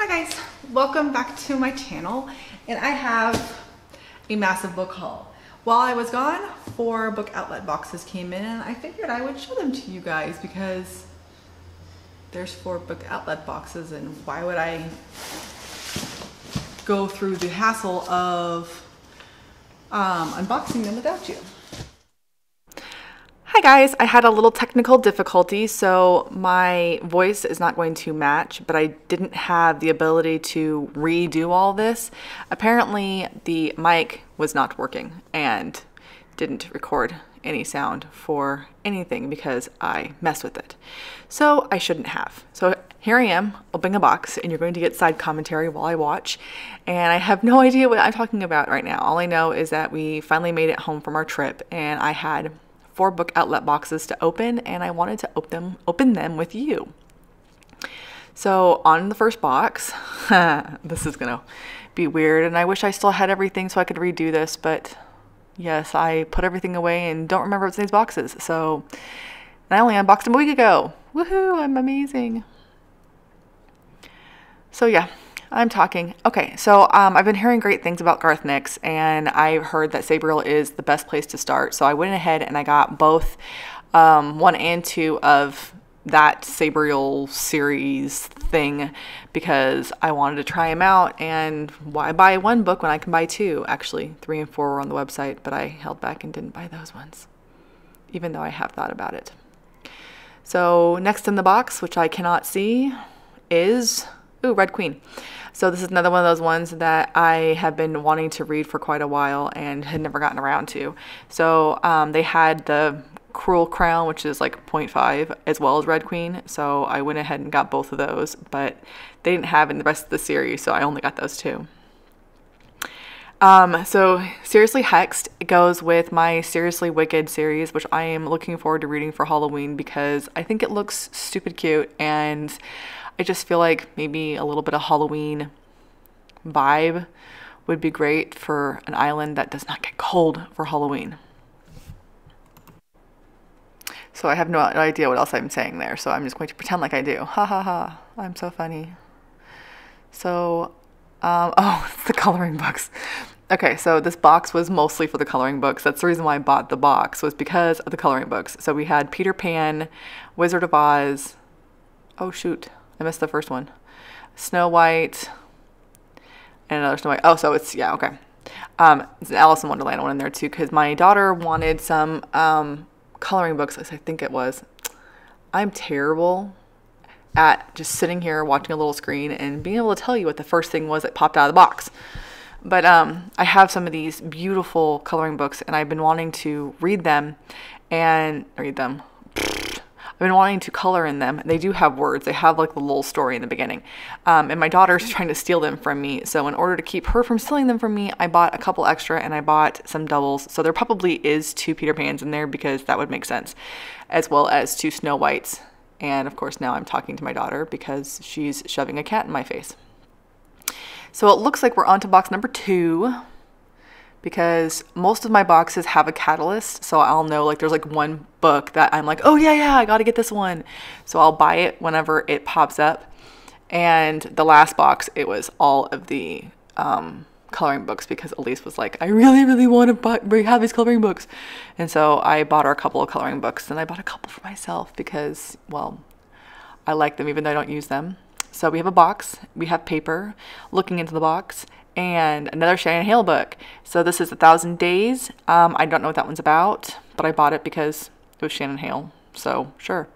guys, welcome back to my channel, and I have a massive book haul. While I was gone, 4 book outlet boxes came in, and I figured I would show them to you guys because there's 4 book outlet boxes, and why would I go through the hassle of unboxing them without you? Hi guys, I had a little technical difficulty, so my voice is not going to match, but I didn't have the ability to redo all this. Apparently the mic was not working and didn't record any sound for anything because I messed with it. So I shouldn't have. So here I am opening a box, and you're going to get side commentary while I watch, and I have no idea what I'm talking about right now. All I know is that we finally made it home from our trip, and I had 4 book outlet boxes to open, and I wanted to open them with you. So on the first box, this is gonna be weird, and I wish I still had everything so I could redo this, but yes, I put everything away and don't remember what's in these boxes. So, and I only unboxed them a week ago. Woohoo, I'm amazing. So yeah, I'm talking. Okay, so I've been hearing great things about Garth Nix, and I've heard that Sabriel is the best place to start. So I went ahead and I got both 1 and 2 of that Sabriel series thing because I wanted to try them out, and why buy 1 book when I can buy 2? Actually, 3 and 4 were on the website, but I held back and didn't buy those ones, even though I have thought about it. So next in the box, which I cannot see, is Red Queen. So this is another one of those ones that I have been wanting to read for quite a while and had never gotten around to. So they had the Cruel Crown, which is like 0.5, as well as Red Queen. So I went ahead and got both of those, but they didn't have in the rest of the series, so I only got those 2. So Seriously Hexed goes with my Seriously Wicked series, which I am looking forward to reading for Halloween because I think it looks stupid cute, and I just feel like maybe a little bit of Halloween vibe would be great for an island that does not get cold for Halloween. So I have no idea what else I'm saying there, so I'm just going to pretend like I do. Ha ha ha, I'm so funny. So, oh, it's the coloring books. Okay, so this box was mostly for the coloring books. That's the reason why I bought the box, was because of the coloring books. So we had Peter Pan, Wizard of Oz, oh shoot, I missed the first one, Snow White, and another Snow White. Oh, so it's, yeah, okay. It's an Alice in Wonderland one in there too, because my daughter wanted some coloring books, as I think it was. I'm terrible at just sitting here watching a little screen and being able to tell you what the first thing was that popped out of the box. But I have some of these beautiful coloring books, and I've been wanting to read them. I've been wanting to color in them. They do have words. They have like the little story in the beginning. And my daughter's trying to steal them from me. So in order to keep her from stealing them from me, I bought a couple extra, and I bought some doubles. So there probably is 2 Peter Pans in there because that would make sense, as well as 2 Snow Whites. And of course now I'm talking to my daughter because she's shoving a cat in my face. So it looks like we're on to box number 2, because most of my boxes have a catalyst, so I'll know like there's like 1 book that I'm like, oh yeah, I gotta get this one. So I'll buy it whenever it pops up. And the last box, it was all of the coloring books, because Elise was like, I really want to have these coloring books. And so I bought her a couple of coloring books, and I bought a couple for myself because, well, I like them even though I don't use them. So we have a box, we have paper, looking into the box, and another Shannon Hale book. So this is 1,000 Days. I don't know what that one's about, but I bought it because it was Shannon Hale, so sure.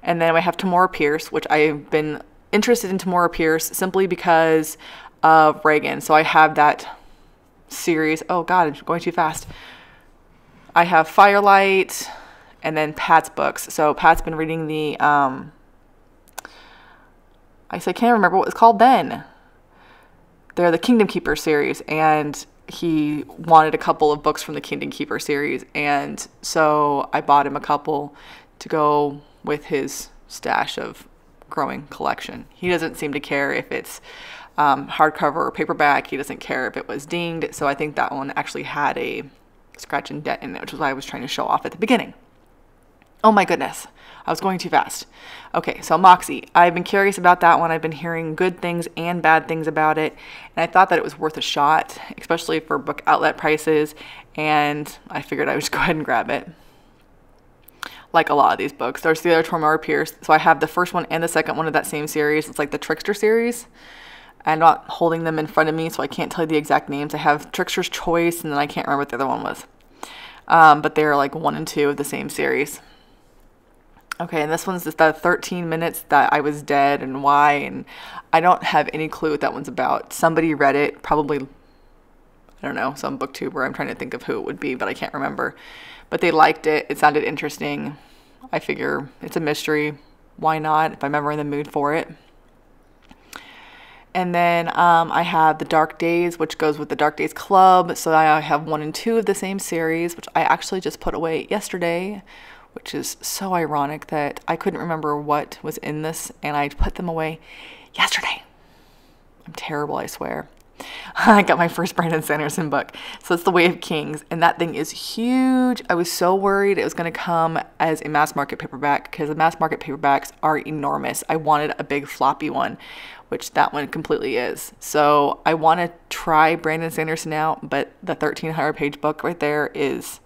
And then we have Tamora Pierce, which I've been interested in Tamora Pierce simply because of Reagan. So I have that series. Oh God, I'm going too fast. I have Firelight, and then Pat's books. So Pat's been reading the, I can't remember what it was called then. They're the Kingdom Keeper series, and he wanted a couple of books from the Kingdom Keeper series, and so I bought him a couple to go with his stash of growing collection. He doesn't seem to care if it's hardcover or paperback. He doesn't care if it was dinged, so I think that one actually had a scratch and dent in it, which is why I was trying to show off at the beginning. Oh my goodness. I was going too fast. Okay, so Moxie. I've been curious about that one. I've been hearing good things and bad things about it. And I thought that it was worth a shot, especially for book outlet prices. And I figured I would just go ahead and grab it. Like a lot of these books. There's the other Tormar Pierce. So I have the first one and the second one of that same series. It's like the Trickster series. I'm not holding them in front of me, so I can't tell you the exact names. I have Trickster's Choice, and then I can't remember what the other one was. But they're like 1 and 2 of the same series. Okay, and this one's just the 13 minutes that I was dead and why, and I don't have any clue what that one's about. Somebody read it, probably, I don't know, some booktuber. I'm trying to think of who it would be, but I can't remember. But they liked it. It sounded interesting. I figure it's a mystery. Why not, if I'm ever in the mood for it? And then I have The Dark Days, which goes with the Dark Days Club. So I have 1 and 2 of the same series, which I actually just put away yesterday, which is so ironic that I couldn't remember what was in this, and I put them away yesterday. I'm terrible, I swear. I got my first Brandon Sanderson book. So it's The Way of Kings, and that thing is huge. I was so worried it was going to come as a mass market paperback because the mass market paperbacks are enormous. I wanted a big floppy one, which that one completely is. So I want to try Brandon Sanderson out, but the 1,300 page book right there is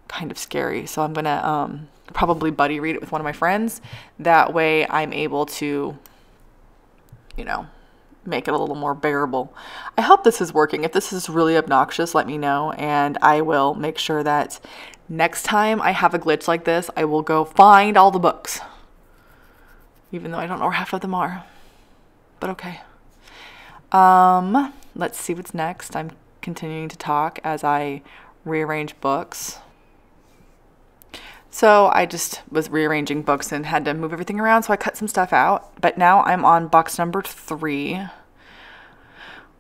kind of scary. So I'm going to probably buddy read it with one of my friends. That way I'm able to, you know, make it a little more bearable. I hope this is working. If this is really obnoxious, let me know, and I will make sure that next time I have a glitch like this, I will go find all the books, even though I don't know where half of them are, but okay. Let's see what's next. I'm continuing to talk as I rearrange books. So I just was rearranging books and had to move everything around, so I cut some stuff out. But now I'm on box number 3,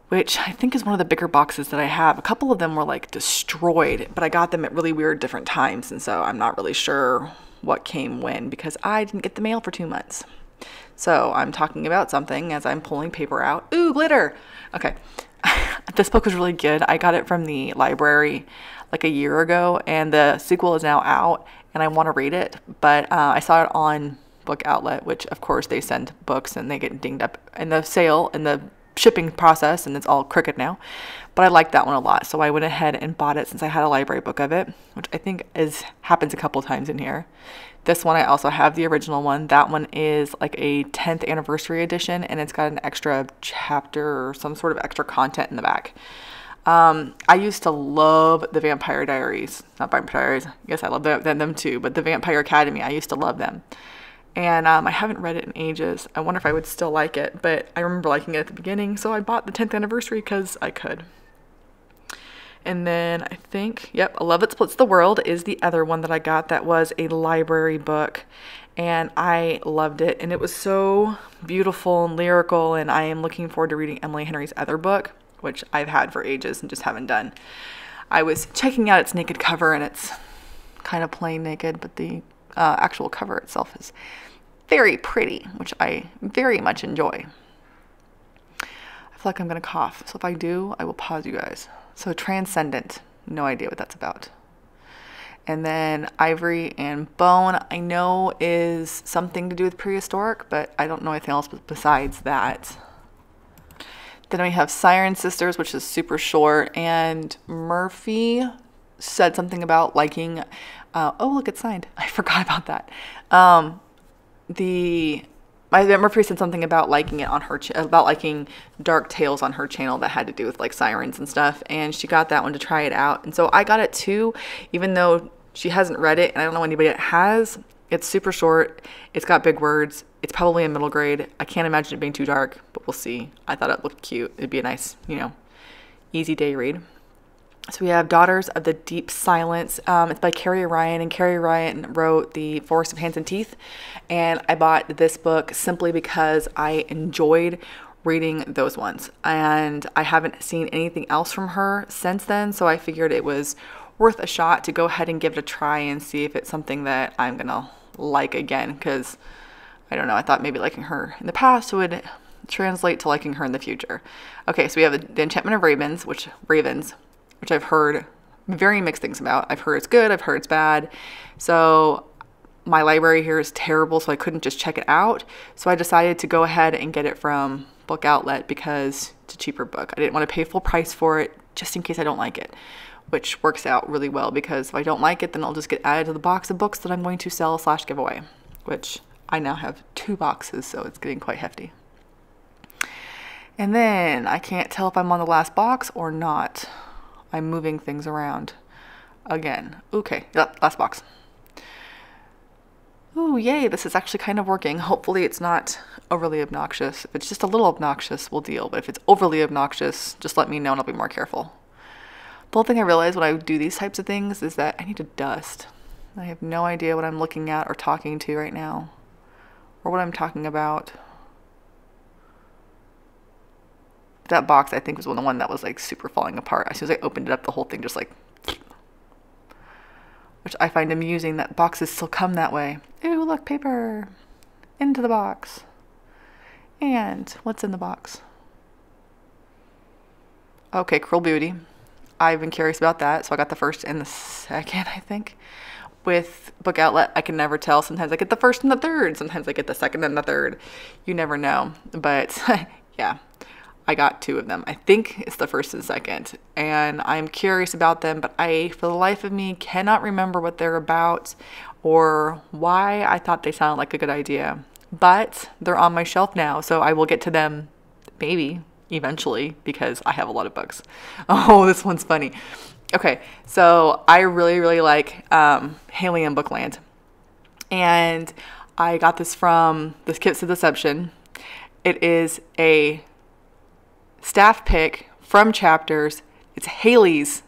which I think is one of the bigger boxes that I have. A couple of them were like destroyed, but I got them at really weird different times, and so I'm not really sure what came when because I didn't get the mail for 2 months. So I'm talking about something as I'm pulling paper out. Ooh, glitter! Okay. This book was really good. I got it from the library like a year ago, and the sequel is now out, and I want to read it, but I saw it on Book Outlet, which of course they send books and they get dinged up in the sale and the shipping process, and it's all crooked now. But I like that one a lot, so I went ahead and bought it since I had a library book of it, which I think happens a couple times in here. This one I also have the original one. That one is like a 10th anniversary edition, and it's got an extra chapter or some sort of extra content in the back. I used to love the Vampire Diaries. Not Vampire Diaries. I guess I love them too, but the Vampire Academy, I used to love them. And I haven't read it in ages. I wonder if I would still like it, but I remember liking it at the beginning, so I bought the 10th anniversary because I could. And then I think, yep, A Love That Splits the World is the other one that I got that was a library book. And I loved it. And it was so beautiful and lyrical. And I am looking forward to reading Emily Henry's other book, which I've had for ages and just haven't done. I was checking out its naked cover, and it's kind of plain naked, but the actual cover itself is very pretty, which I very much enjoy. I feel like I'm going to cough, so if I do, I will pause you guys. So Transcendent, no idea what that's about. And then Ivory and Bone, I know is something to do with prehistoric, but I don't know anything else besides that. Then we have Siren Sisters, which is super short, and Murphy said something about liking, oh look, it's signed. I forgot about that. Murphy said something about liking it on her, about liking dark tales on her channel that had to do with like sirens and stuff, and she got that one to try it out, and so I got it too, even though she hasn't read it, and I don't know anybody that has. It's super short. It's got big words. It's probably a middle grade. I can't imagine it being too dark, but we'll see. I thought it looked cute. It'd be a nice, easy day read. So we have Daughters of the Deep Silence. It's by Carrie Ryan, and Carrie Ryan wrote The Forest of Hands and Teeth. And I bought this book simply because I enjoyed reading those ones. And I haven't seen anything else from her since then, so I figured it was worth a shot to go ahead and give it a try and see if it's something that I'm going to like again, because I don't know, I thought maybe liking her in the past would translate to liking her in the future. Okay, so we have The Enchantment of Ravens, which I've heard very mixed things about. I've heard it's good, I've heard it's bad. So my library here is terrible, so I couldn't just check it out. So I decided to go ahead and get it from Book Outlet because it's a cheaper book. I didn't want to pay full price for it just in case I don't like it, which works out really well because if I don't like it, then I'll just get added to the box of books that I'm going to sell / give away, which I now have 2 boxes, so it's getting quite hefty. And then I can't tell if I'm on the last box or not. I'm moving things around again. Okay, yep, last box. Ooh, yay, this is actually kind of working. Hopefully it's not overly obnoxious. If it's just a little obnoxious, we'll deal. But if it's overly obnoxious, just let me know and I'll be more careful. The whole thing I realize when I do these types of things is that I need to dust. I have no idea what I'm looking at or talking to right now, or what I'm talking about. That box, I think, was the one that was like super falling apart. As soon as I opened it up, the whole thing just like, which I find amusing that boxes still come that way. Ooh, look, paper into the box. And what's in the box? Okay, Cruel Beauty. I've been curious about that, so I got the first and the second, I think. With Book Outlet, I can never tell. Sometimes I get the first and the third. Sometimes I get the second and the third. You never know. But yeah, I got 2 of them. I think it's the first and second. And I'm curious about them, but I, for the life of me, cannot remember what they're about or why I thought they sounded like a good idea. But they're on my shelf now, so I will get to them maybe eventually because I have a lot of books. Oh, this one's funny. Okay, so I really, really like Haley in Bookland. And I got this from the Kits of Deception. It is a staff pick from Chapters. It's Haley's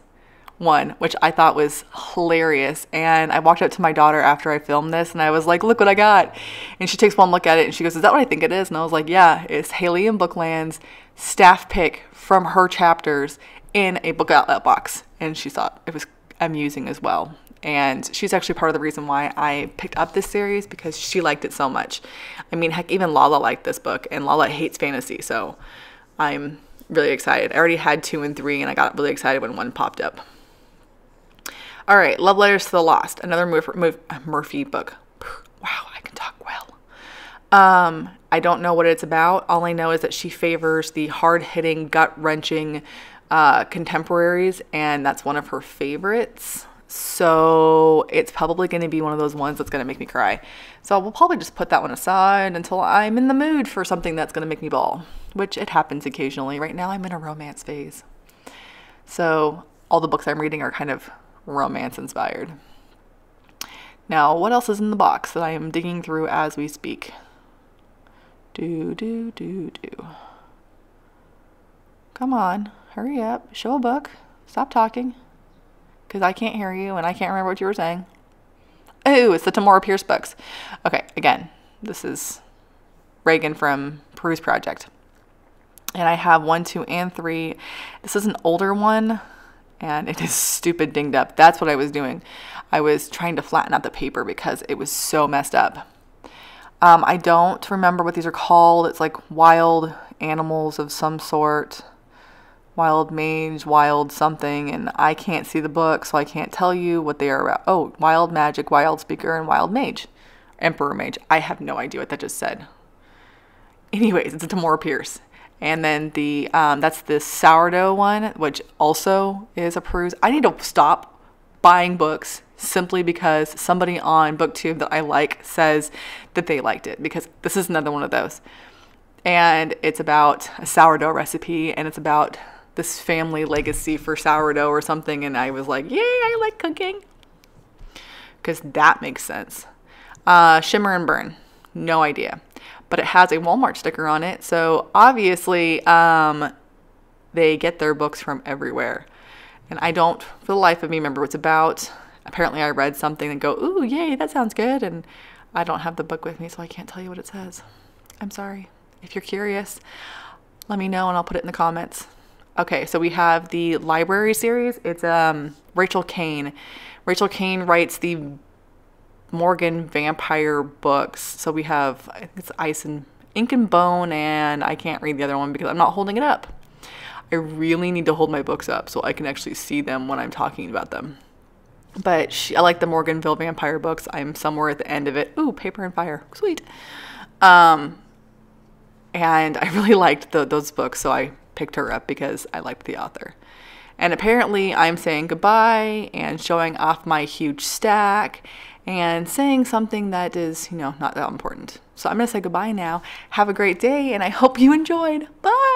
one, which I thought was hilarious. And I walked up to my daughter after I filmed this and I was like, look what I got. And she takes one look at it and she goes, is that what I think it is? And I was like, yeah, it's Haley in Bookland's staff pick from her Chapters in a Book Outlet box. And she thought it was amusing as well. And she's actually part of the reason why I picked up this series because she liked it so much. I mean, heck, even Lala liked this book and Lala hates fantasy. So I'm really excited. I already had 2 and 3 and I got really excited when 1 popped up. All right, Love Letters to the Lost, another Murphy book. Wow, I can talk well. I don't know what it's about. All I know is that she favors the hard-hitting, gut-wrenching contemporaries, and that's one of her favorites. So it's probably going to be one of those ones that's going to make me cry. So we'll probably just put that one aside until I'm in the mood for something that's going to make me bawl, which it happens occasionally. Right now I'm in a romance phase. So all the books I'm reading are kind of romance inspired. Now, what else is in the box that I am digging through as we speak? Come on, hurry up, show a book, stop talking, because I can't hear you and I can't remember what you were saying. Oh, it's the Tamora Pierce books. Okay, again, this is Reagan from Peruse Project. And I have 1, 2, and 3. This is an older one. And it is stupid dinged up. That's what I was doing. I was trying to flatten out the paper because it was so messed up. I don't remember what these are called. It's like wild animals of some sort. Wild mage, wild something. And I can't see the book, so I can't tell you what they are about. Oh, wild magic, wild speaker, and wild mage. Emperor mage. I have no idea what that just said. Anyways, it's a Tamora Pierce. And then the that's the sourdough one, which also is a peruse. I need to stop buying books simply because somebody on BookTube that I like says that they liked it, because this is another one of those. And it's about a sourdough recipe and it's about this family legacy for sourdough or something. And I was like, yay, I like cooking. Because that makes sense. Shimmer and Burn. No idea. But it has a Walmart sticker on it. So obviously they get their books from everywhere. And I don't, for the life of me, remember what it's about. Apparently I read something and go, ooh, yay, that sounds good. And I don't have the book with me, so I can't tell you what it says. I'm sorry. If you're curious, let me know and I'll put it in the comments. Okay, so we have the library series. It's Rachel Kane. Rachel Kane writes the Morgan vampire books. So we have, I think it's Ink and Bone, and I can't read the other one because I'm not holding it up. I really need to hold my books up so I can actually see them when I'm talking about them. But I like the Morganville vampire books. I'm somewhere at the end of it. Ooh, Paper and Fire. Sweet. And I really liked those books, so I picked her up because I liked the author. And apparently I'm saying goodbye and showing off my huge stack and saying something that is, not that important. So I'm going to say goodbye now. Have a great day, and I hope you enjoyed. Bye!